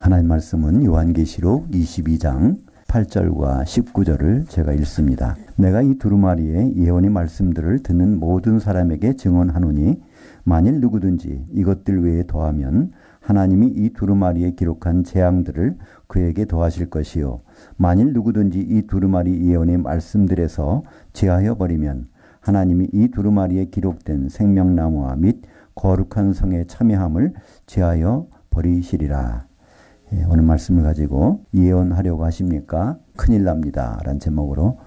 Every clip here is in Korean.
하나님 말씀은 요한계시록 22장 8절과 19절을 제가 읽습니다. 내가 이 두루마리의 예언의 말씀들을 듣는 모든 사람에게 증언하노니 만일 누구든지 이것들 외에 더하면 하나님이 이 두루마리에 기록한 재앙들을 그에게 더하실 것이요 만일 누구든지 이 두루마리 예언의 말씀들에서 제하여 버리면 하나님이 이 두루마리에 기록된 생명나무와 및 거룩한 성의 참여함을 제하여 버리시리라. 오늘 말씀을 가지고 예언하려고 하십니까? 큰일 납니다. 라는 제목으로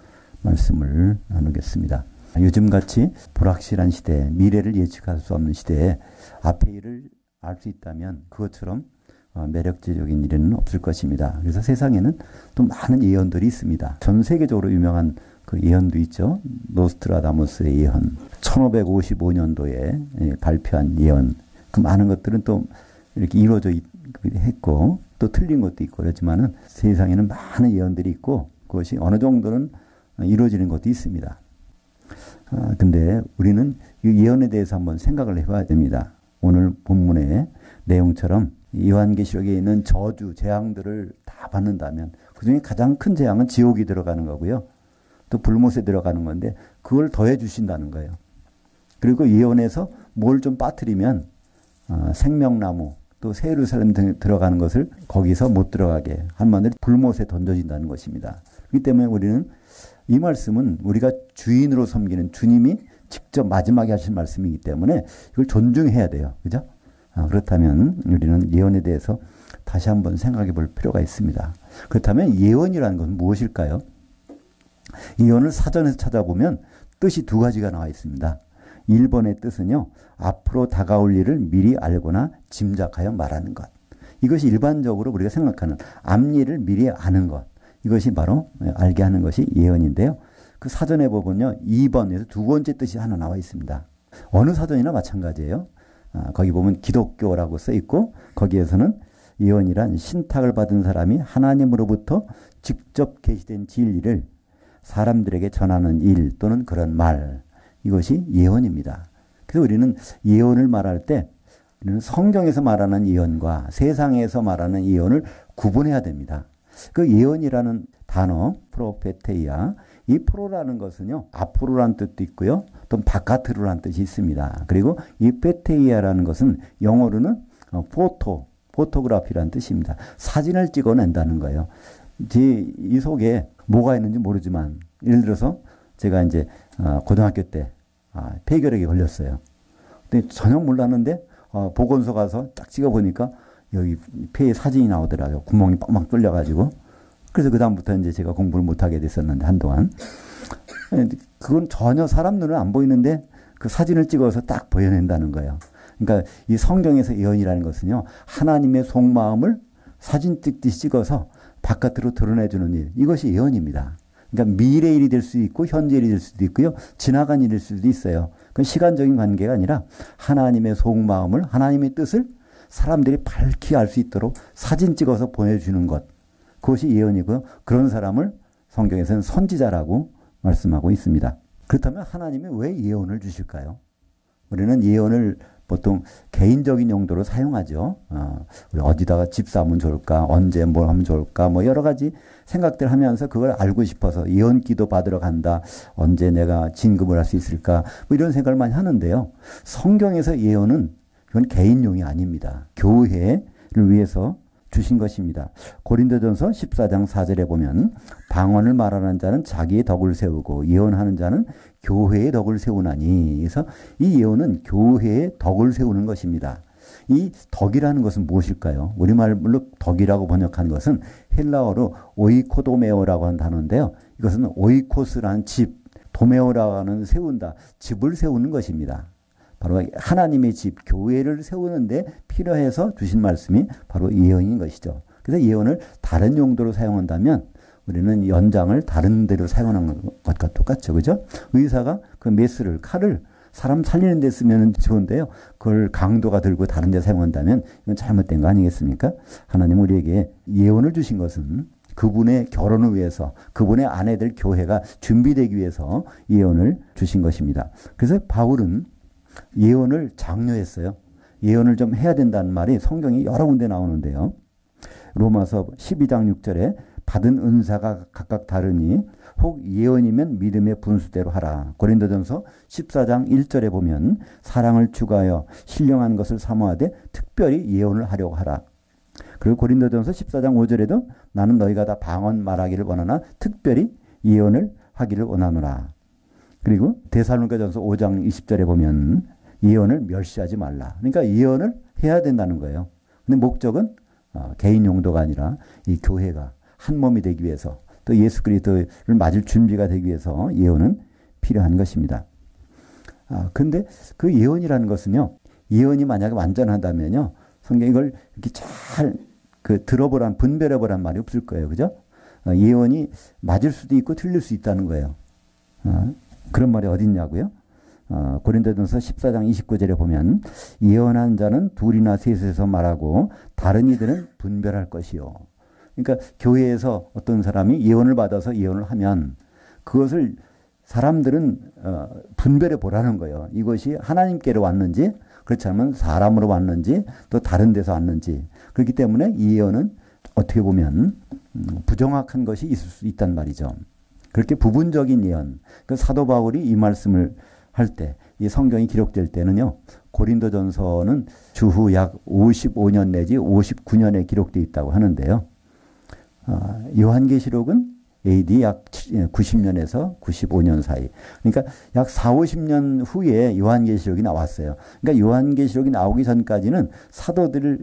말씀을 나누겠습니다. 요즘같이 불확실한 시대, 미래를 예측할 수 없는 시대에 앞의 일을 알 수 있다면 그것처럼 매력적인 일은 없을 것입니다. 그래서 세상에는 또 많은 예언들이 있습니다. 전 세계적으로 유명한 그 예언도 있죠. 노스트라다무스의 예언, 1555년도에 발표한 예언, 그 많은 것들은 또 이렇게 이루어져 했고 또 틀린 것도 있고 그렇지만은 세상에는 많은 예언들이 있고 그것이 어느 정도는 이루어지는 것도 있습니다. 근데 우리는 이 예언에 대해서 한번 생각을 해봐야 됩니다. 오늘 본문의 내용처럼 요한계시록에 있는 저주, 재앙들을 다 받는다면 그중에 가장 큰 재앙은 지옥이 들어가는 거고요. 또 불못에 들어가는 건데 그걸 더해 주신다는 거예요. 그리고 예언에서 뭘 좀 빠뜨리면 생명나무 또 새 예루살렘 들어가는 것을 거기서 못 들어가게 한마디로 불못에 던져진다는 것입니다. 그렇기 때문에 우리는 이 말씀은 우리가 주인으로 섬기는 주님이 직접 마지막에 하신 말씀이기 때문에 이걸 존중해야 돼요. 그죠? 그렇다면 우리는 예언에 대해서 다시 한번 생각해 볼 필요가 있습니다. 그렇다면 예언이라는 것은 무엇일까요? 예언을 사전에서 찾아보면 뜻이 두 가지가 나와 있습니다. 1번의 뜻은요. 앞으로 다가올 일을 미리 알거나 짐작하여 말하는 것. 이것이 일반적으로 우리가 생각하는 앞일을 미리 아는 것. 이것이 바로 알게 하는 것이 예언인데요. 그 사전에 보면요. 2번에서 두 번째 뜻이 하나 나와 있습니다. 어느 사전이나 마찬가지예요. 거기 보면 기독교라고 써 있고 거기에서는 예언이란 신탁을 받은 사람이 하나님으로부터 직접 계시된 진리를 사람들에게 전하는 일 또는 그런 말. 이것이 예언입니다. 그래서 우리는 예언을 말할 때 우리는 성경에서 말하는 예언과 세상에서 말하는 예언을 구분해야 됩니다. 그 예언이라는 단어 프로페테이아 이 프로라는 것은요. 앞으로라는 뜻도 있고요. 또 바깥으로라는 뜻이 있습니다. 그리고 이 페테이아라는 것은 영어로는 포토그래피라는 뜻입니다. 사진을 찍어낸다는 거예요. 이 속에 뭐가 있는지 모르지만 예를 들어서 제가 이제 고등학교 때 폐결핵에 걸렸어요. 근데 전혀 몰랐는데 보건소 가서 딱 찍어보니까 여기 폐에 사진이 나오더라고요. 구멍이 뻥뻥 뚫려가지고. 그래서 그 다음부터 이제 제가 공부를 못하게 됐었는데 한동안. 그건 전혀 사람 눈은 안 보이는데 그 사진을 찍어서 딱 보여낸다는 거예요. 그러니까 이 성경에서 예언이라는 것은요. 하나님의 속마음을 사진 찍듯이 찍어서 바깥으로 드러내주는 일. 이것이 예언입니다. 그러니까 미래 일이 될 수도 있고 현재 일이 될 수도 있고요. 지나간 일일 수도 있어요. 그건 시간적인 관계가 아니라 하나님의 속마음을 하나님의 뜻을 사람들이 밝히 알 수 있도록 사진 찍어서 보내주는 것. 그것이 예언이고요. 그런 사람을 성경에서는 선지자라고 말씀하고 있습니다. 그렇다면 하나님이 왜 예언을 주실까요? 우리는 예언을 보통 개인적인 용도로 사용하죠. 우리 어디다가 집 사면 좋을까? 언제 뭘 하면 좋을까? 뭐 여러 가지 생각들 하면서 그걸 알고 싶어서 예언 기도 받으러 간다. 언제 내가 진급을 할 수 있을까? 뭐 이런 생각을 많이 하는데요. 성경에서 예언은 그건 개인용이 아닙니다. 교회를 위해서 주신 것입니다. 고린도전서 14장 4절에 보면 방언을 말하는 자는 자기의 덕을 세우고 예언하는 자는 교회의 덕을 세우나니. 그래서 이 예언은 교회의 덕을 세우는 것입니다. 이 덕이라는 것은 무엇일까요? 우리말로 덕이라고 번역한 것은 헬라어로 오이코도메오라고 하는 단어인데요. 이것은 오이코스라는 집, 도메오라고 하는 세운다, 집을 세우는 것입니다. 바로 하나님의 집, 교회를 세우는데 필요해서 주신 말씀이 바로 예언인 것이죠. 그래서 예언을 다른 용도로 사용한다면 우리는 연장을 다른 데로 사용하는 것과 똑같죠. 그죠? 의사가 그 메스를, 칼을 사람 살리는 데 쓰면 좋은데요. 그걸 강도가 들고 다른 데 사용한다면 이건 잘못된 거 아니겠습니까? 하나님 우리에게 예언을 주신 것은 그분의 결혼을 위해서, 그분의 아내들 교회가 준비되기 위해서 예언을 주신 것입니다. 그래서 바울은 예언을 장려했어요. 예언을 좀 해야 된다는 말이 성경이 여러 군데 나오는데요. 로마서 12장 6절에 받은 은사가 각각 다르니 혹 예언이면 믿음의 분수대로 하라. 고린도전서 14장 1절에 보면 사랑을 추구하여 신령한 것을 사모하되 특별히 예언을 하려고 하라. 그리고 고린도전서 14장 5절에도 나는 너희가 다 방언 말하기를 원하나 특별히 예언을 하기를 원하노라. 그리고 데살로니가전서 5장 20절에 보면 예언을 멸시하지 말라. 그러니까 예언을 해야 된다는 거예요. 근데 목적은 개인 용도가 아니라 이 교회가 한 몸이 되기 위해서 또 예수 그리스도를 맞을 준비가 되기 위해서 예언은 필요한 것입니다. 근데 그 예언이라는 것은요. 예언이 만약에 완전하다면요. 성경 이걸 이렇게 잘 들어보란 분별해보란 말이 없을 거예요. 그죠? 예언이 맞을 수도 있고 틀릴 수 있다는 거예요. 그런 말이 어디 있냐고요? 고린도전서 14장 29절에 보면 예언한 자는 둘이나 셋에서 말하고 다른 이들은 분별할 것이요. 그러니까 교회에서 어떤 사람이 예언을 받아서 예언을 하면 그것을 사람들은 분별해 보라는 거예요. 이것이 하나님께로 왔는지 그렇지 않으면 사람으로 왔는지 또 다른 데서 왔는지. 그렇기 때문에 이 예언은 어떻게 보면 부정확한 것이 있을 수 있단 말이죠. 그렇게 부분적인 예언. 그 사도 바울이 이 말씀을 할 때, 이 성경이 기록될 때는요, 고린도전서는 주후 약 55년 내지 59년에 기록되어 있다고 하는데요. 요한계시록은 AD 약 90년에서 95년 사이. 그러니까 약 4, 50년 후에 요한계시록이 나왔어요. 그러니까 요한계시록이 나오기 전까지는 사도들을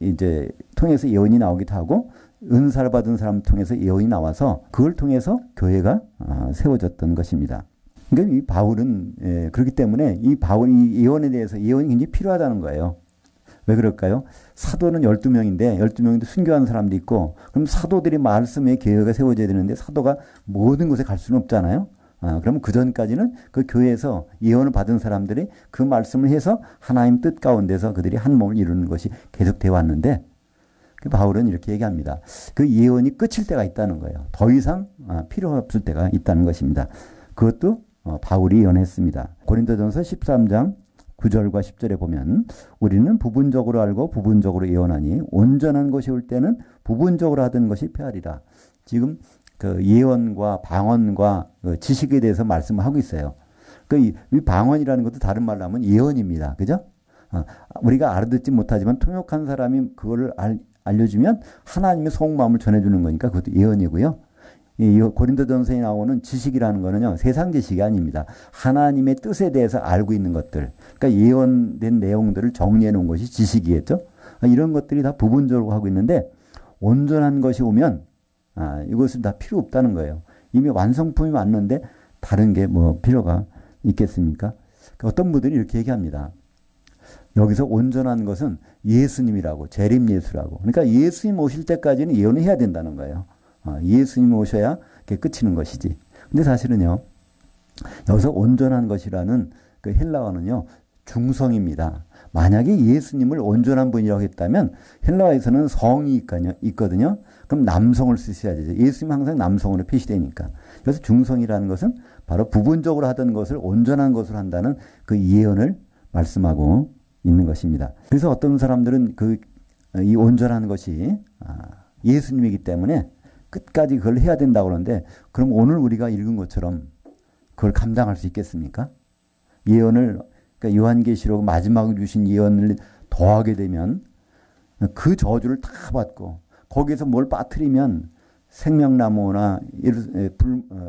이제 통해서 예언이 나오기도 하고 은사를 받은 사람 통해서 예언이 나와서 그걸 통해서 교회가 세워졌던 것입니다. 그러니까 이 바울은 그렇기 때문에 이 바울이 예언에 대해서 예언이 굉장히 필요하다는 거예요. 왜 그럴까요? 사도는 12명인데 12명인데 순교한 사람도 있고 그럼 사도들이 말씀에 교회가 세워져야 되는데 사도가 모든 곳에 갈 수는 없잖아요. 그러면 그 전까지는 그 교회에서 예언을 받은 사람들이 그 말씀을 해서 하나님 뜻 가운데서 그들이 한 몸을 이루는 것이 계속되어 왔는데 바울은 이렇게 얘기합니다. 그 예언이 끝일 때가 있다는 거예요. 더 이상 필요 없을 때가 있다는 것입니다. 그것도 바울이 예언했습니다. 고린도전서 13장 9절과 10절에 보면 우리는 부분적으로 알고 부분적으로 예언하니 온전한 것이 올 때는 부분적으로 하던 것이 패하리라. 지금 그 예언과 방언과 그 지식에 대해서 말씀을 하고 있어요. 이 방언이라는 것도 다른 말로 하면 예언입니다. 그죠? 우리가 알아듣지 못하지만 통역한 사람이 그거를 알려주면 하나님의 속마음을 전해주는 거니까 그것도 예언이고요. 이 고린도전서에 나오는 지식이라는 거는요, 세상 지식이 아닙니다. 하나님의 뜻에 대해서 알고 있는 것들, 그러니까 예언된 내용들을 정리해 놓은 것이 지식이겠죠. 이런 것들이 다 부분적으로 하고 있는데 온전한 것이 오면 이것은 다 필요 없다는 거예요. 이미 완성품이 왔는데 다른 게 뭐 필요가 있겠습니까? 어떤 분들이 이렇게 얘기합니다. 여기서 온전한 것은 예수님이라고, 재림 예수라고. 그러니까 예수님 오실 때까지는 예언을 해야 된다는 거예요. 예수님 오셔야 그게 끝이는 것이지. 근데 사실은요, 여기서 온전한 것이라는 그 헬라어는요, 중성입니다. 만약에 예수님을 온전한 분이라고 했다면 헬라어에서는 성이 있거든요. 그럼 남성을 쓰셔야 되죠. 예수님 항상 남성으로 표시되니까. 그래서 중성이라는 것은 바로 부분적으로 하던 것을 온전한 것으로 한다는 그 예언을 말씀하고 있는 것입니다. 그래서 어떤 사람들은 이 온전한 것이 예수님이기 때문에 끝까지 그걸 해야 된다고 그러는데 그럼 오늘 우리가 읽은 것처럼 그걸 감당할 수 있겠습니까? 예언을, 그러니까 요한계시록 마지막으로 주신 예언을 더하게 되면 그 저주를 다 받고 거기에서 뭘 빠뜨리면 생명나무나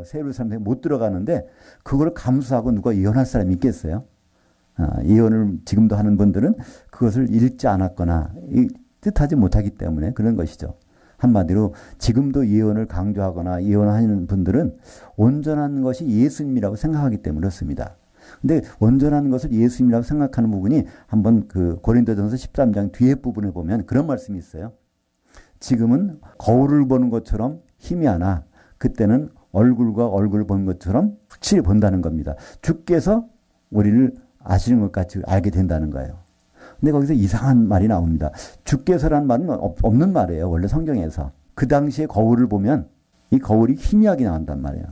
새 예루살렘에 못 들어가는데 그걸 감수하고 누가 예언할 사람이 있겠어요? 예언을 지금도 하는 분들은 그것을 읽지 않았거나 뜻하지 못하기 때문에 그런 것이죠. 한마디로 지금도 예언을 강조하거나 예언하는 분들은 온전한 것이 예수님이라고 생각하기 때문에 그렇습니다. 근데 온전한 것을 예수님이라고 생각하는 부분이 한번 그 고린도전서 13장 뒤에 부분에 보면 그런 말씀이 있어요. 지금은 거울을 보는 것처럼 희미하나 그때는 얼굴과 얼굴을 보는 것처럼 확실히 본다는 겁니다. 주께서 우리를 아시는 것 같이 알게 된다는 거예요. 근데 거기서 이상한 말이 나옵니다. 주께서라는 말은 없는 말이에요. 원래 성경에서. 그 당시에 거울을 보면 이 거울이 희미하게 나온단 말이에요.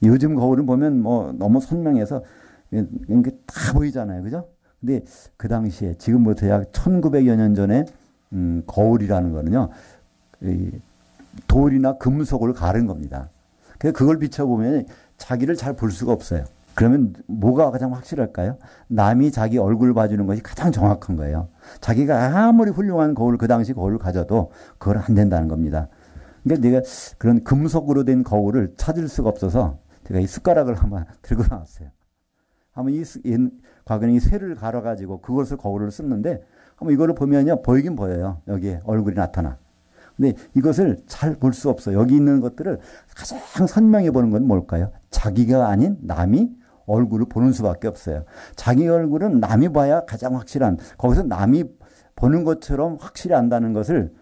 요즘 거울을 보면 뭐 너무 선명해서 이게 다 보이잖아요. 그죠? 근데 그 당시에 지금부터 약 1900여 년 전에 거울이라는 거는요. 돌이나 금속을 가른 겁니다. 그래서 그걸 비춰보면 자기를 잘 볼 수가 없어요. 그러면 뭐가 가장 확실할까요? 남이 자기 얼굴을 봐주는 것이 가장 정확한 거예요. 자기가 아무리 훌륭한 거울, 그 당시 거울을 가져도 그걸 안 된다는 겁니다. 그러니까 내가 그런 금속으로 된 거울을 찾을 수가 없어서 제가 이 숟가락을 한번 들고 나왔어요. 한번 과거에 이 쇠를 갈아가지고 그것을 거울을 썼는데 한번 이거를 보면요. 보이긴 보여요. 여기에 얼굴이 나타나. 근데 이것을 잘 볼 수 없어요. 여기 있는 것들을 가장 선명히 보는 건 뭘까요? 자기가 아닌 남이 얼굴을 보는 수밖에 없어요. 자기 얼굴은 남이 봐야 가장 확실한, 거기서 남이 보는 것처럼 확실히 안다는 것을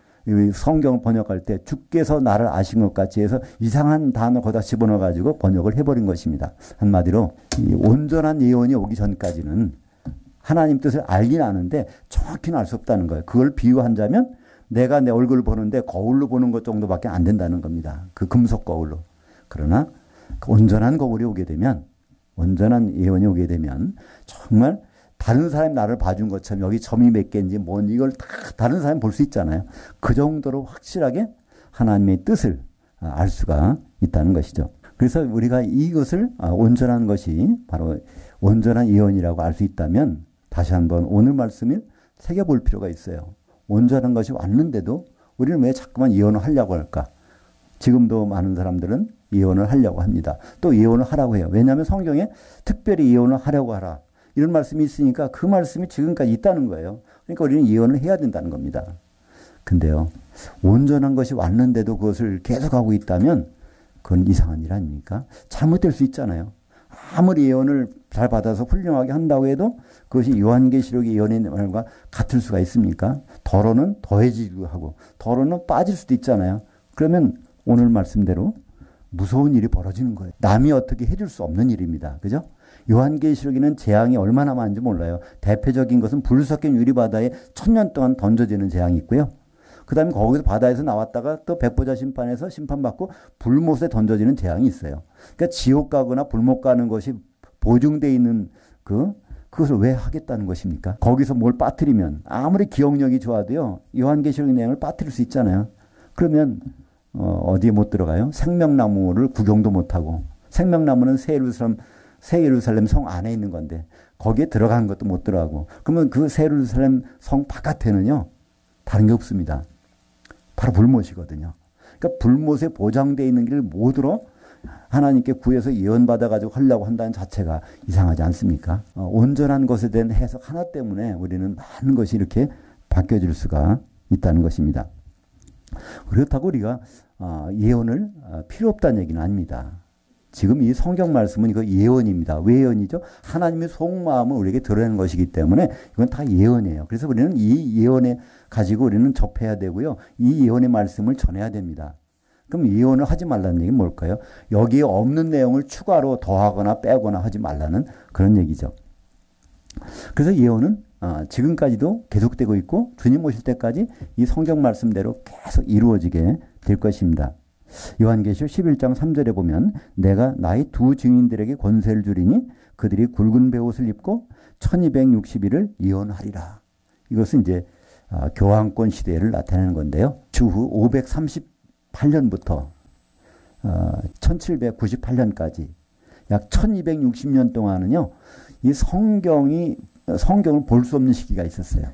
성경을 번역할 때 주께서 나를 아신 것 같이 해서 이상한 단어 거기다 집어넣어가지고 번역을 해버린 것입니다. 한마디로 이 온전한 예언이 오기 전까지는 하나님 뜻을 알긴 아는데 정확히는 알 수 없다는 거예요. 그걸 비유한다면 내가 내 얼굴을 보는데 거울로 보는 것 정도밖에 안 된다는 겁니다. 그 금속 거울로. 그러나 그 온전한 거울이 오게 되면, 온전한 예언이 오게 되면 정말 다른 사람이 나를 봐준 것처럼 여기 점이 몇 개인지 뭔 이걸 다 다른 사람이 볼 수 있잖아요. 그 정도로 확실하게 하나님의 뜻을 알 수가 있다는 것이죠. 그래서 우리가 이것을 온전한 것이 바로 온전한 예언이라고 알 수 있다면 다시 한번 오늘 말씀을 새겨볼 필요가 있어요. 온전한 것이 왔는데도 우리는 왜 자꾸만 예언을 하려고 할까? 지금도 많은 사람들은 예언을 하려고 합니다. 또 예언을 하라고 해요. 왜냐하면 성경에 특별히 예언을 하려고 하라. 이런 말씀이 있으니까 그 말씀이 지금까지 있다는 거예요. 그러니까 우리는 예언을 해야 된다는 겁니다. 근데요, 온전한 것이 왔는데도 그것을 계속하고 있다면 그건 이상한 일 아닙니까? 잘못될 수 있잖아요. 아무리 예언을 잘 받아서 훌륭하게 한다고 해도 그것이 요한계시록의 예언의 말과 같을 수가 있습니까? 덜어는 더해지기도 하고 덜어는 빠질 수도 있잖아요. 그러면 오늘 말씀대로 무서운 일이 벌어지는 거예요. 남이 어떻게 해줄 수 없는 일입니다. 그죠? 요한계시록에는 재앙이 얼마나 많은지 몰라요. 대표적인 것은 불 섞인 유리바다에 1000년 동안 던져지는 재앙이 있고요. 그 다음에 거기서 바다에서 나왔다가 또 백보자 심판에서 심판받고 불못에 던져지는 재앙이 있어요. 그러니까 지옥 가거나 불못 가는 것이 보증되어 있는 그것을 왜 하겠다는 것입니까? 거기서 뭘 빠뜨리면 아무리 기억력이 좋아도요. 요한계시록의 내용을 빠뜨릴 수 있잖아요. 그러면 어디에 못 들어가요? 생명나무를 구경도 못하고, 생명나무는 새 예루살렘 성 안에 있는 건데 거기에 들어간 것도 못 들어가고, 그러면 그 새 예루살렘 성 바깥에는요 다른 게 없습니다. 바로 불못이거든요. 그러니까 불못에 보장되어 있는 길을 못으로 하나님께 구해서 예언받아가지고 하려고 한다는 자체가 이상하지 않습니까? 온전한 것에 대한 해석 하나 때문에 우리는 많은 것이 이렇게 바뀌어질 수가 있다는 것입니다. 그렇다고 우리가 예언을 필요 없다는 얘기는 아닙니다. 지금 이 성경 말씀은 이거 예언입니다. 왜 예언이죠? 하나님의 속마음을 우리에게 드러내는 것이기 때문에 이건 다 예언이에요. 그래서 우리는 이 예언에 가지고 우리는 접해야 되고요. 이 예언의 말씀을 전해야 됩니다. 그럼 예언을 하지 말라는 얘기는 뭘까요? 여기에 없는 내용을 추가로 더하거나 빼거나 하지 말라는 그런 얘기죠. 그래서 예언은 지금까지도 계속되고 있고 주님 오실 때까지 이 성경 말씀대로 계속 이루어지게 될 것입니다. 요한계시록 11장 3절에 보면 내가 나의 두 증인들에게 권세를 주리니 그들이 굵은 베옷을 입고 1260일을 예언하리라. 이것은 이제 교황권 시대를 나타내는 건데요. 추후 538년부터 1798년까지 약 1260년 동안은요. 이 성경을 볼 수 없는 시기가 있었어요.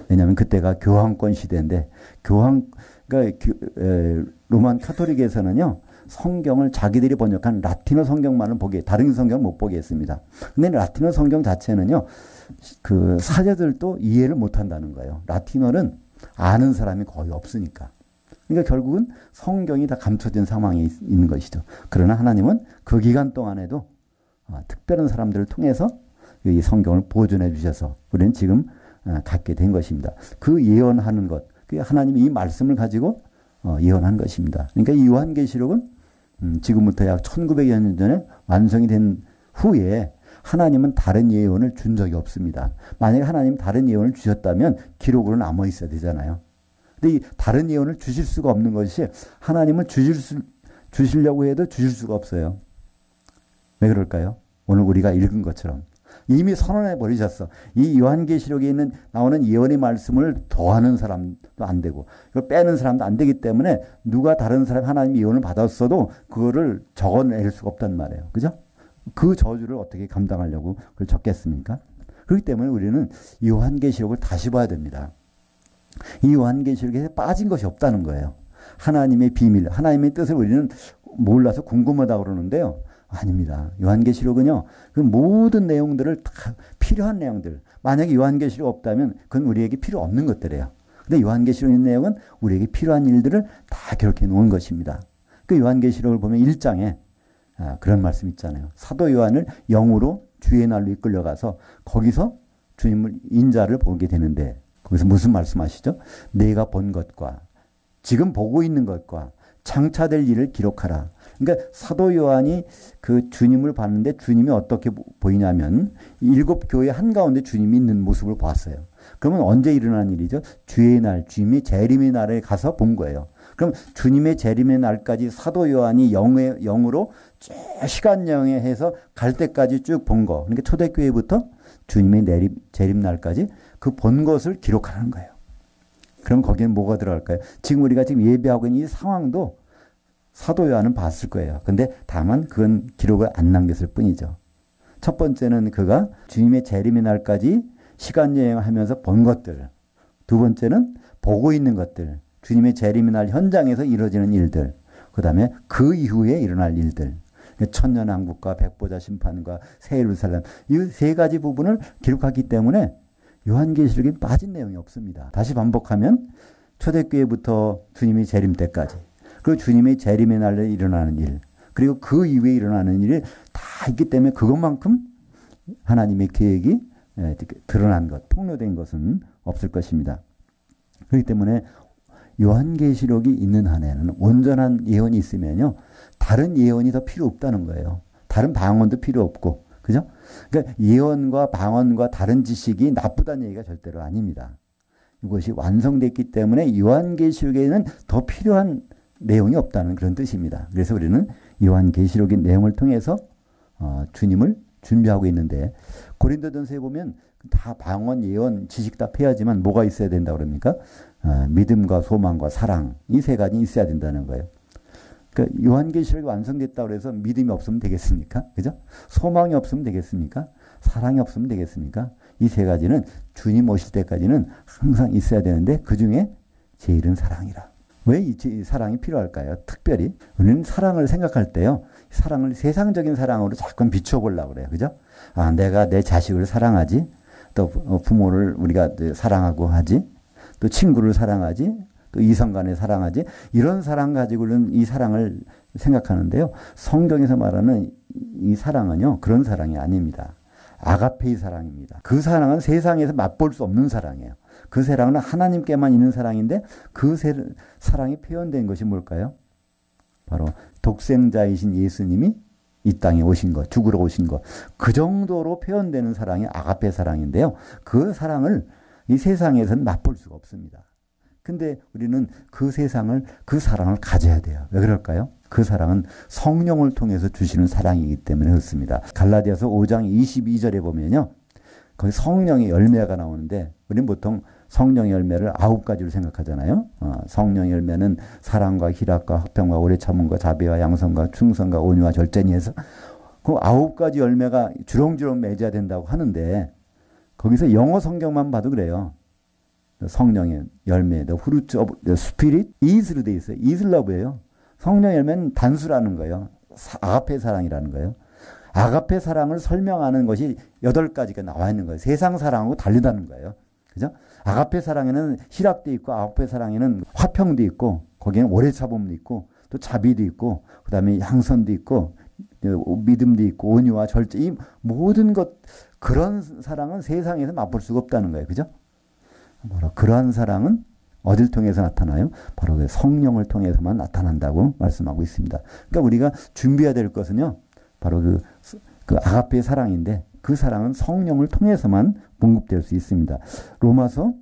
왜냐하면 그때가 교황권 시대인데 그러니까 로만 카톨릭에서는요. 성경을 자기들이 번역한 라틴어 성경만을 다른 성경을 못 보게 했습니다. 근데 라틴어 성경 자체는요. 그 사제들도 이해를 못 한다는 거예요. 라틴어는 아는 사람이 거의 없으니까. 그러니까 결국은 성경이 다 감춰진 상황에 있는 것이죠. 그러나 하나님은 그 기간 동안에도 특별한 사람들을 통해서 이 성경을 보존해 주셔서 우리는 지금 갖게 된 것입니다. 그 예언하는 것, 하나님이 이 말씀을 가지고 예언한 것입니다. 그러니까 이 요한계시록은 지금부터 약 1900여 년 전에 완성이 된 후에 하나님은 다른 예언을 준 적이 없습니다. 만약에 하나님 다른 예언을 주셨다면 기록으로 남아 있어야 되잖아요. 근데 이 다른 예언을 주실 수가 없는 것이 하나님은 주시려고 해도 주실 수가 없어요. 왜 그럴까요? 오늘 우리가 읽은 것처럼 이미 선언해 버리셨어. 이 요한계시록에 있는 나오는 예언의 말씀을 더하는 사람도 안 되고 이걸 빼는 사람도 안 되기 때문에 누가 다른 사람 하나님이 예언을 받았어도 그거를 적어낼 수가 없단 말이에요. 그죠? 그 저주를 어떻게 감당하려고 그걸 적겠습니까? 그렇기 때문에 우리는 요한계시록을 다시 봐야 됩니다. 이 요한계시록에 빠진 것이 없다는 거예요. 하나님의 비밀, 하나님의 뜻을 우리는 몰라서 궁금하다고 그러는데요. 아닙니다. 요한계시록은요, 그 모든 내용들을 다 필요한 내용들. 만약에 요한계시록 없다면 그건 우리에게 필요 없는 것들이에요. 근데 요한계시록 있는 내용은 우리에게 필요한 일들을 다 기록해 놓은 것입니다. 그 요한계시록을 보면 1장에 그런 말씀 있잖아요. 사도 요한을 영으로 주의 날로 이끌려가서 거기서 주님을 인자를 보게 되는데 거기서 무슨 말씀하시죠? 내가 본 것과 지금 보고 있는 것과 장차될 일을 기록하라. 그러니까 사도 요한이 그 주님을 봤는데 주님이 어떻게 보이냐면 7 교회 한가운데 주님이 있는 모습을 봤어요. 그러면 언제 일어난 일이죠? 주의 날, 주님이 재림의 날에 가서 본 거예요. 그럼 주님의 재림의 날까지 사도 요한이 영으로 쭉 시간 여행해서 갈 때까지 쭉 본 거. 그러니까 초대교회부터 주님의 재림 날까지 그 본 것을 기록하는 거예요. 그럼 거기는 뭐가 들어갈까요? 지금 우리가 지금 예배하고 있는 이 상황도 사도 요한은 봤을 거예요. 근데 다만 그건 기록을 안 남겼을 뿐이죠. 첫 번째는 그가 주님의 재림의 날까지 시간 여행하면서 본 것들. 두 번째는 보고 있는 것들. 주님의 재림의 날 현장에서 이루어지는 일들. 그 다음에 그 이후에 일어날 일들. 천년왕국과 백보자 심판과 새 예루살렘. 이 세 가지 부분을 기록하기 때문에 요한계시록에 빠진 내용이 없습니다. 다시 반복하면 초대교회부터 주님의 재림 때까지 그리고 주님의 재림의 날에 일어나는 일 그리고 그 이후에 일어나는 일이 다 있기 때문에 그것만큼 하나님의 계획이 드러난 것, 폭로된 것은 없을 것입니다. 그렇기 때문에 요한계시록이 있는 한에는 온전한 예언이 있으면요. 다른 예언이 더 필요 없다는 거예요. 다른 방언도 필요 없고. 그죠? 그러니까 예언과 방언과 다른 지식이 나쁘다는 얘기가 절대로 아닙니다. 이것이 완성됐기 때문에 요한계시록에는 더 필요한 내용이 없다는 그런 뜻입니다. 그래서 우리는 요한계시록의 내용을 통해서 주님을 준비하고 있는데 고린도전서에 보면 다 방언, 예언, 지식 다 패야지만 뭐가 있어야 된다고 그럽니까? 믿음과 소망과 사랑 이 세 가지 있어야 된다는 거예요. 그러니까 요한계시록이 완성됐다고 해서 믿음이 없으면 되겠습니까? 그죠? 소망이 없으면 되겠습니까? 사랑이 없으면 되겠습니까? 이 세 가지는 주님 오실 때까지는 항상 있어야 되는데 그 중에 제일은 사랑이라. 왜 이 사랑이 필요할까요? 특별히 우리는 사랑을 생각할 때요. 사랑을 세상적인 사랑으로 자꾸 비추어 보려고 그래요. 그죠? 내가 내 자식을 사랑하지. 또 부모를 우리가 사랑하고 하지. 또 친구를 사랑하지. 또 이성간에 사랑하지. 이런 사랑 가지고는 이 사랑을 생각하는데요. 성경에서 말하는 이 사랑은요. 그런 사랑이 아닙니다. 아가페의 사랑입니다. 그 사랑은 세상에서 맛볼 수 없는 사랑이에요. 그 사랑은 하나님께만 있는 사랑인데 그 사랑이 표현된 것이 뭘까요? 바로 독생자이신 예수님이 이 땅에 오신 것, 죽으러 오신 것. 그 정도로 표현되는 사랑이 아가페 사랑인데요. 그 사랑을 이 세상에서는 맛볼 수가 없습니다. 근데 우리는 그 사랑을 가져야 돼요. 왜 그럴까요? 그 사랑은 성령을 통해서 주시는 사랑이기 때문에 그렇습니다. 갈라디아서 5장 22절에 보면요. 거기 성령의 열매가 나오는데 우리는 보통 성령의 열매를 9가지로 생각하잖아요. 성령의 열매는 사랑과 희락과 화평과 오래 참음과 자비와 양선과 충성과 온유와 절제니 해서 그 9가지 열매가 주렁주렁 맺어야 된다고 하는데 거기서 영어 성경만 봐도 그래요. 성령의 열매, the fruit of the spirit is로 되어 있어요. is love예요. 성령의 열매는 단수라는 거예요. 아가페 사랑이라는 거예요. 아가페 사랑을 설명하는 것이 8가지가 나와 있는 거예요. 세상 사랑하고 다르다는 거예요. 그죠? 아가페 사랑에는 희락도 있고 아가페 사랑에는 화평도 있고 거기에는 오래 참음도 있고 또 자비도 있고 그다음에 양선도 있고 믿음도 있고 온유와 절제 이 모든 것 그런 사랑은 세상에서 맛볼 수가 없다는 거예요. 그죠? 그러한 사랑은 어딜 통해서 나타나요? 바로 그 성령을 통해서만 나타난다고 말씀하고 있습니다. 그러니까 우리가 준비해야 될 것은요. 바로 그 아가페의 사랑인데 그 사랑은 성령을 통해서만 공급될 수 있습니다. 로마서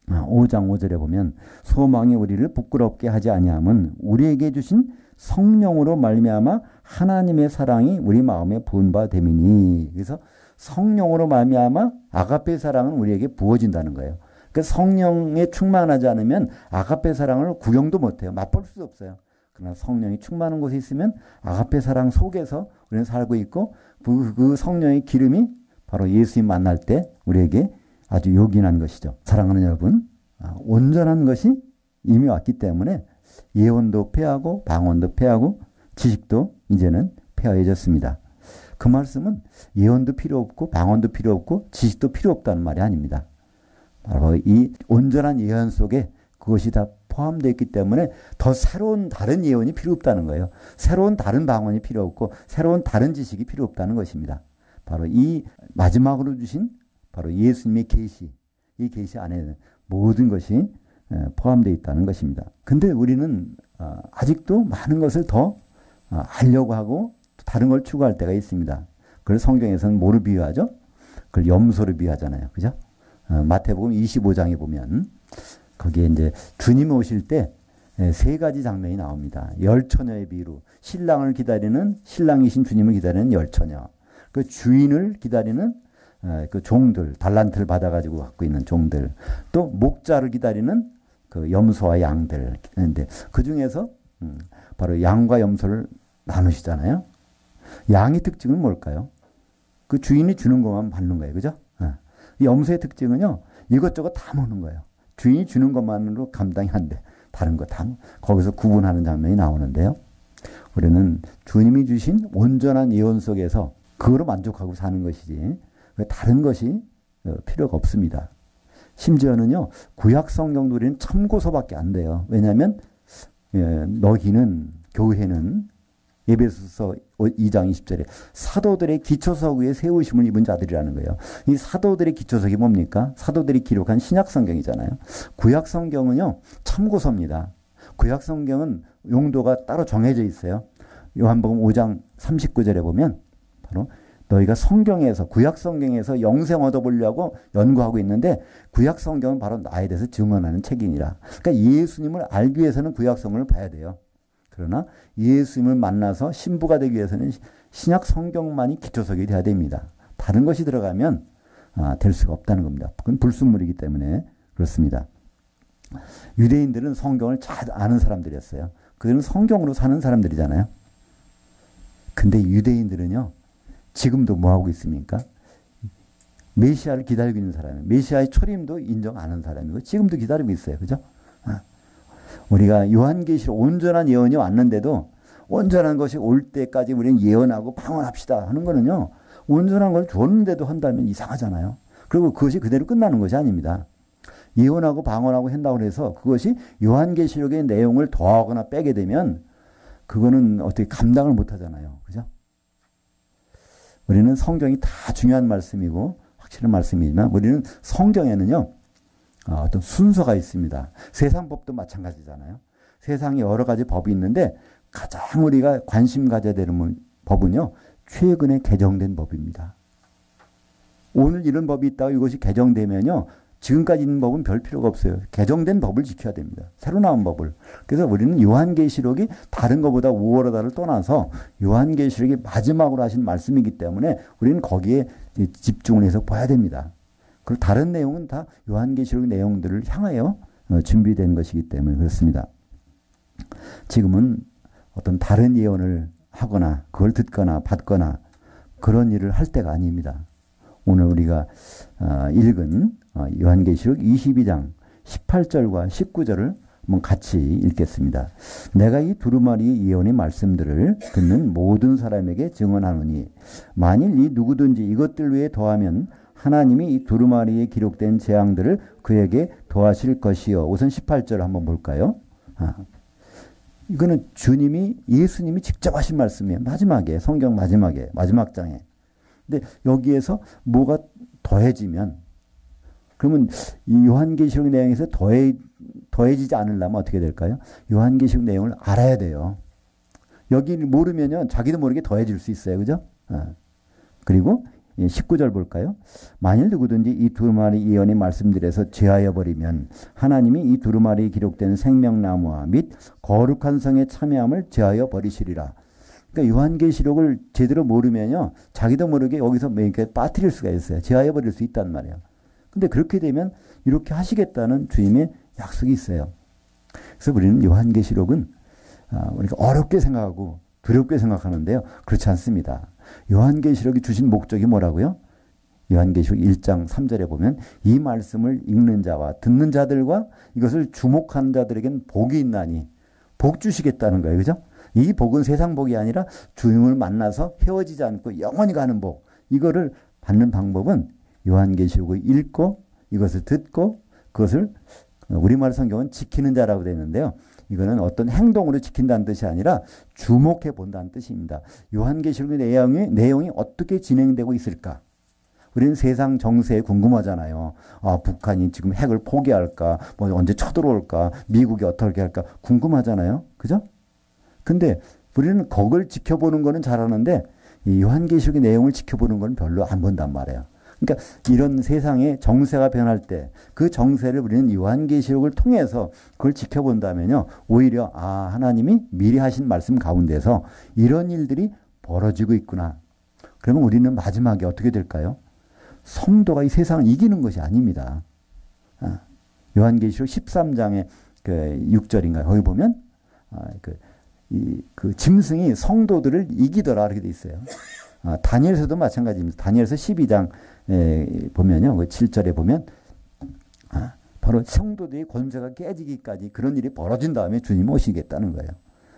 5장 5절에 보면 소망이 우리를 부끄럽게 하지 아니함은 우리에게 주신 성령으로 말미암아 하나님의 사랑이 우리 마음에 부은 바 됨이니. 그래서 성령으로 말미암아 아가페 사랑은 우리에게 부어진다는 거예요. 그러니까 성령에 충만하지 않으면 아가페 사랑을 구경도 못해요. 맛볼 수도 없어요. 그러나 성령이 충만한 곳에 있으면 아가페 사랑 속에서 우리는 살고 있고 그 성령의 기름이 바로 예수님 만날 때 우리에게 아주 요긴한 것이죠. 사랑하는 여러분, 온전한 것이 이미 왔기 때문에 예언도 폐하고 방언도 폐하고 지식도 이제는 폐하해졌습니다. 그 말씀은 예언도 필요 없고 방언도 필요 없고 지식도 필요 없다는 말이 아닙니다. 바로 이 온전한 예언 속에 그것이 다 포함되어 있기 때문에 더 새로운 다른 예언이 필요 없다는 거예요. 새로운 다른 방언이 필요 없고 새로운 다른 지식이 필요 없다는 것입니다. 바로 이 마지막으로 주신 바로 예수님의 계시, 이 계시 안에 모든 것이 포함되어 있다는 것입니다. 근데 우리는 아직도 많은 것을 더 알려고 하고 다른 걸 추구할 때가 있습니다. 그걸 성경에서는 뭐로 비유하죠? 그걸 염소로 비유하잖아요. 그죠? 마태복음 25장에 보면 거기에 이제 주님이 오실 때 세 가지 장면이 나옵니다. 열처녀의 비유로 신랑을 기다리는 신랑이신 주님을 기다리는 열처녀, 그 주인을 기다리는 그 종들, 달란트를 받아가지고 갖고 있는 종들, 또 목자를 기다리는 그 염소와 양들. 그런데 그 중에서 바로 양과 염소를 나누시잖아요. 양의 특징은 뭘까요? 그 주인이 주는 것만 받는 거예요. 그죠? 이 염소의 특징은요, 이것저것 다 먹는 거예요. 주인이 주는 것만으로 감당이 안 돼. 다른 거 다 거기서 구분하는 장면이 나오는데요. 우리는 주님이 주신 온전한 예언 속에서 그거로 만족하고 사는 것이지 다른 것이 필요가 없습니다. 심지어는요, 구약 성경도 우리는 참고서밖에 안 돼요. 왜냐하면 너희는, 교회는 에베소서 2장 20절에 사도들의 기초석 위에 세우심을 입은 자들이라는 거예요. 이 사도들의 기초석이 뭡니까? 사도들이 기록한 신약 성경이잖아요. 구약 성경은요, 참고서입니다. 구약 성경은 용도가 따로 정해져 있어요. 요한복음 5장 39절에 보면 바로 너희가 성경에서, 구약 성경에서 영생 얻어보려고 연구하고 있는데 구약 성경은 바로 나에 대해서 증언하는 책이니라. 그러니까 예수님을 알기 위해서는 구약 성경을 봐야 돼요. 그러나 예수님을 만나서 신부가 되기 위해서는 신약 성경만이 기초석이 돼야 됩니다. 다른 것이 들어가면 될 수가 없다는 겁니다. 그건 불순물이기 때문에 그렇습니다. 유대인들은 성경을 잘 아는 사람들이었어요. 그들은 성경으로 사는 사람들이잖아요. 근데 유대인들은요, 지금도 뭐하고 있습니까? 메시아를 기다리고 있는 사람이에요. 메시아의 초림도 인정 안 하는 사람이고 지금도 기다리고 있어요. 그죠? 우리가 요한계시록 온전한 예언이 왔는데도 온전한 것이 올 때까지 우리는 예언하고 방언합시다 하는 거는요, 온전한 걸 줬는데도 한다면 이상하잖아요. 그리고 그것이 그대로 끝나는 것이 아닙니다. 예언하고 방언하고 한다고 해서 그것이 요한계시록의 내용을 더하거나 빼게 되면 그거는 어떻게 감당을 못 하잖아요. 그죠? 우리는 성경이 다 중요한 말씀이고 확실한 말씀이지만 우리는 성경에는요, 어떤 순서가 있습니다. 세상 법도 마찬가지잖아요. 세상에 여러 가지 법이 있는데 가장 우리가 관심 가져야 되는 법은요, 최근에 개정된 법입니다. 오늘 이런 법이 있다고 이것이 개정되면요, 지금까지 있는 법은 별 필요가 없어요. 개정된 법을 지켜야 됩니다. 새로 나온 법을. 그래서 우리는 요한계시록이 다른 것보다 우월하다를 떠나서 요한계시록이 마지막으로 하신 말씀이기 때문에 우리는 거기에 집중을 해서 봐야 됩니다. 그리고 다른 내용은 다 요한계시록 내용들을 향하여 준비된 것이기 때문에 그렇습니다. 지금은 어떤 다른 예언을 하거나 그걸 듣거나 받거나 그런 일을 할 때가 아닙니다. 오늘 우리가 읽은 요한계시록 22장 18절과 19절을 한번 같이 읽겠습니다. 내가 이 두루마리의 예언의 말씀들을 듣는 모든 사람에게 증언하노니 만일 이 누구든지 이것들 외에 더하면 하나님이 이 두루마리에 기록된 재앙들을 그에게 더하실 것이요. 우선 18절 한번 볼까요? 이거는 예수님이 직접 하신 말씀이에요. 마지막에, 성경 마지막에, 마지막 장에. 근데 여기에서 뭐가 더해지면, 그러면 이 요한계시록 내용에서 더해지지 않으려면 어떻게 될까요? 요한계시록 내용을 알아야 돼요. 여기 모르면요, 자기도 모르게 더해질 수 있어요. 그죠? 그리고 19절 볼까요? 만일 누구든지 이 두루마리 예언의 말씀들에서 제하여 버리면 하나님이 이 두루마리에 기록된 생명나무와 및 거룩한 성의 참여함을 제하여 버리시리라. 그러니까 요한계시록을 제대로 모르면요. 자기도 모르게 여기서 이렇게 빠뜨릴 수가 있어요. 제하해버릴 수 있단 말이에요. 근데 그렇게 되면 이렇게 하시겠다는 주님의 약속이 있어요. 그래서 우리는 요한계시록은 우리가 어렵게 생각하고 두렵게 생각하는데요. 그렇지 않습니다. 요한계시록이 주신 목적이 뭐라고요? 요한계시록 1장 3절에 보면 이 말씀을 읽는 자와 듣는 자들과 이것을 주목하는 자들에겐 복이 있나니 복 주시겠다는 거예요. 그죠? 이 복은 세상 복이 아니라 주님을 만나서 헤어지지 않고 영원히 가는 복. 이거를 받는 방법은 요한계시록을 읽고 이것을 듣고 그것을 우리말 성경은 지키는 자라고 되어 있는데요. 이거는 어떤 행동으로 지킨다는 뜻이 아니라 주목해 본다는 뜻입니다. 요한계시록의 내용이 어떻게 진행되고 있을까? 우리는 세상 정세에 궁금하잖아요. 북한이 지금 핵을 포기할까? 뭐 언제 쳐들어올까? 미국이 어떻게 할까? 궁금하잖아요. 그죠? 근데 우리는 그걸 지켜보는 거는 잘하는데 이 요한계시록의 내용을 지켜보는 건 별로 안 본단 말이에요. 그러니까 이런 세상의 정세가 변할 때 그 정세를 우리는 요한계시록을 통해서 그걸 지켜본다면요. 오히려 하나님이 미리 하신 말씀 가운데서 이런 일들이 벌어지고 있구나. 그러면 우리는 마지막에 어떻게 될까요? 성도가 이 세상을 이기는 것이 아닙니다. 요한계시록 13장의 그 6절인가요? 거기 보면 그 짐승이 성도들을 이기더라 이렇게 돼 있어요. 다니엘서도 마찬가지입니다. 다니엘서 12장 보면요. 그 7절에 보면 바로 성도들의 권세가 깨지기까지 그런 일이 벌어진 다음에 주님이 오시겠다는 거예요.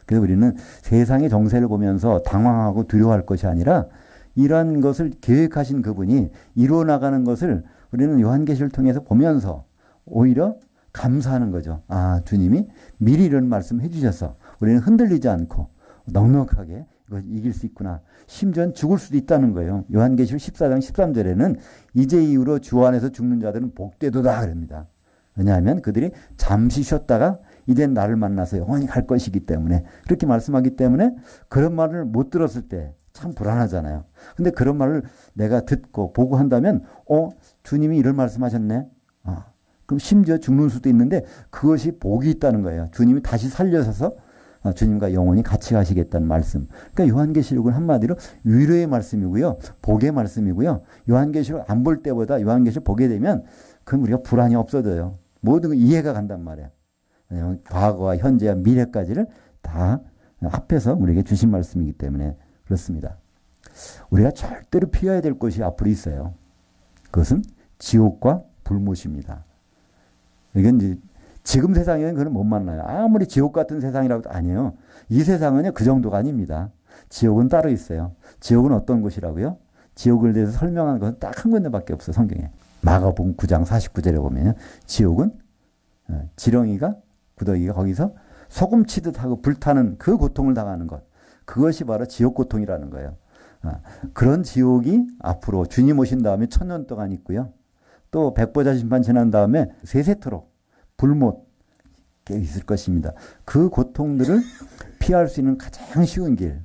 그래서 우리는 세상의 정세를 보면서 당황하고 두려워할 것이 아니라 이러한 것을 계획하신 그분이 이루어 나가는 것을 우리는 요한계시를 통해서 보면서 오히려 감사하는 거죠. 주님이 미리 이런 말씀 해주셔서 우리는 흔들리지 않고 넉넉하게 이걸 이길 수 있구나. 심지어는 죽을 수도 있다는 거예요. 요한계시록 14장 13절에는 이제 이후로 주 안에서 죽는 자들은 복되도다 그럽니다. 왜냐하면 그들이 잠시 쉬었다가 이제 나를 만나서 영원히 갈 것이기 때문에 그렇게 말씀하기 때문에 그런 말을 못 들었을 때 참 불안하잖아요. 근데 그런 말을 내가 듣고 보고 한다면 주님이 이런 말씀하셨네. 그럼 심지어 죽는 수도 있는데 그것이 복이 있다는 거예요. 주님이 다시 살려서서 주님과 영원히 같이 가시겠다는 말씀. 그러니까 요한계시록은 한마디로 위로의 말씀이고요. 복의 말씀이고요. 요한계시록 안 볼 때보다 요한계시록 보게 되면 그럼 우리가 불안이 없어져요. 모든 거 이해가 간단 말이에요. 왜냐하면 과거와 현재와 미래까지를 다 합해서 우리에게 주신 말씀이기 때문에 그렇습니다. 우리가 절대로 피해야 될 것이 앞으로 있어요. 그것은 지옥과 불못입니다. 이건 이제 지금 세상에는 그건 못 만나요. 아무리 지옥 같은 세상이라고도 아니에요. 이 세상은요, 그 정도가 아닙니다. 지옥은 따로 있어요. 지옥은 어떤 곳이라고요? 지옥을 대해서 설명한 것은 딱 한 군데밖에 없어요, 성경에. 마가복음 9장 49절에 보면 지옥은 지렁이가, 구더기가 거기서 소금 치듯 하고 불타는 그 고통을 당하는 것. 그것이 바로 지옥 고통이라는 거예요. 그런 지옥이 앞으로 주님 오신 다음에 1000년 동안 있고요. 또 백보자 심판 지난 다음에 세세토록 불못 있을 것입니다. 그 고통들을 피할 수 있는 가장 쉬운 길,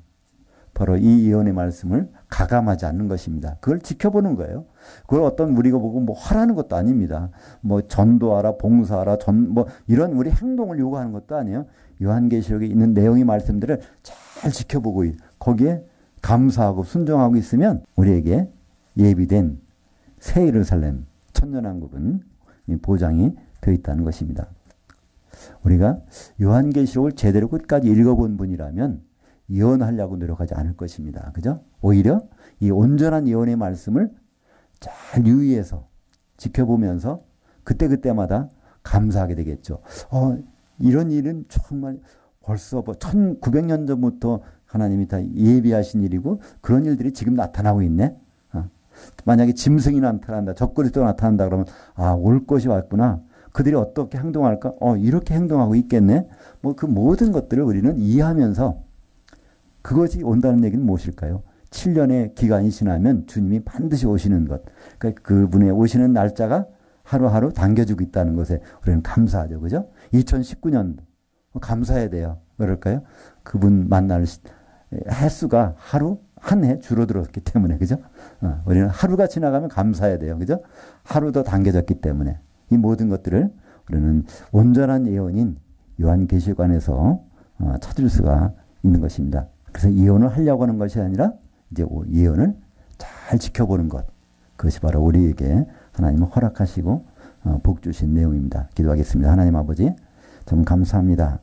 바로 이 예언의 말씀을 가감하지 않는 것입니다. 그걸 지켜보는 거예요. 그걸 어떤 우리가 보고 뭐 하라는 것도 아닙니다. 뭐 전도하라, 봉사하라, 뭐 이런 우리 행동을 요구하는 것도 아니에요. 요한계시록에 있는 내용의 말씀들을 잘 지켜보고 거기에 감사하고 순종하고 있으면 우리에게 예비된 새 예루살렘, 천년왕국은 보장이 되어 있다는 것입니다. 우리가 요한계시록을 제대로 끝까지 읽어본 분이라면 예언하려고 노력하지 않을 것입니다. 그죠? 오히려 이 온전한 예언의 말씀을 잘 유의해서 지켜보면서 그때그때마다 감사하게 되겠죠. 이런 일은 정말 벌써 1900년 전부터 하나님이 다 예비하신 일이고 그런 일들이 지금 나타나고 있네. 만약에 짐승이 나타난다, 적그리스도가 나타난다 그러면 올 것이 왔구나. 그들이 어떻게 행동할까? 이렇게 행동하고 있겠네. 뭐 그 모든 것들을 우리는 이해하면서 그것이 온다는 얘기는 무엇일까요? 7년의 기간이 지나면 주님이 반드시 오시는 것. 그러니까 그분의 오시는 날짜가 하루하루 당겨지고 있다는 것에 우리는 감사하죠. 그죠? 2019년 감사해야 돼요. 그럴까요? 그분 만날 횟수가 하루 한 해 줄어들었기 때문에. 그죠? 우리는 하루가 지나가면 감사해야 돼요. 그죠? 하루 더 당겨졌기 때문에. 이 모든 것들을 우리는 온전한 예언인 요한계시록 안에서 찾을 수가 있는 것입니다. 그래서 예언을 하려고 하는 것이 아니라 이제 예언을 잘 지켜보는 것. 그것이 바로 우리에게 하나님은 허락하시고 복 주신 내용입니다. 기도하겠습니다. 하나님 아버지, 참 감사합니다.